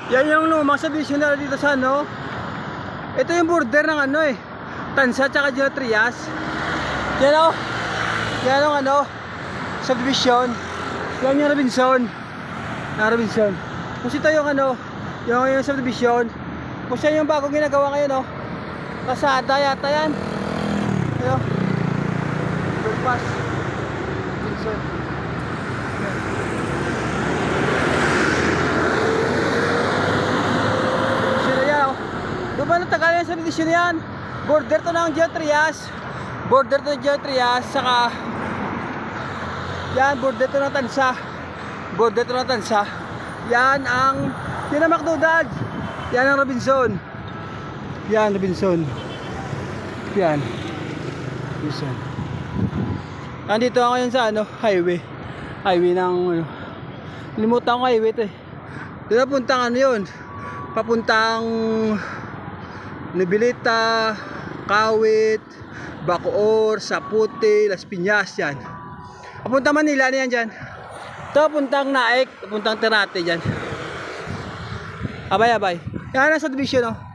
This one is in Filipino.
Yan yung lumang subdivision na dito sa ano. Ito yung border ng ano eh, Tansa tsaka General Trias. Yan o. Yan yung ano, subdivision. Yan yung Robinson. Robinson. Kasi ito yung ano, yung subdivision. Kasi yung bagong ginagawa ngayon o. Kasada yata yan. Ayan. Overpass. Robinson. Doon ba natagal yan sa subdivision yan? Border to ng General Trias. Border to ng General Trias. Saka yan, border to ng Tansa. Border to ng Tansa. Yan ang McDonald's. Yan ang Robinson. Yan, Robinson. Yan Robinson. Nandito ako ngayon sa ano, highway. Highway ng ano, limutan ko highway ito eh. Doon na puntang ano yun, papuntang Nobilita, Kawit, Bacoor, Saputi, Las Piñas yan. Papunta Manila na yan dyan. Ito puntang Naik, puntang Ternate dyan. Abay. Yan ang subdivision oh.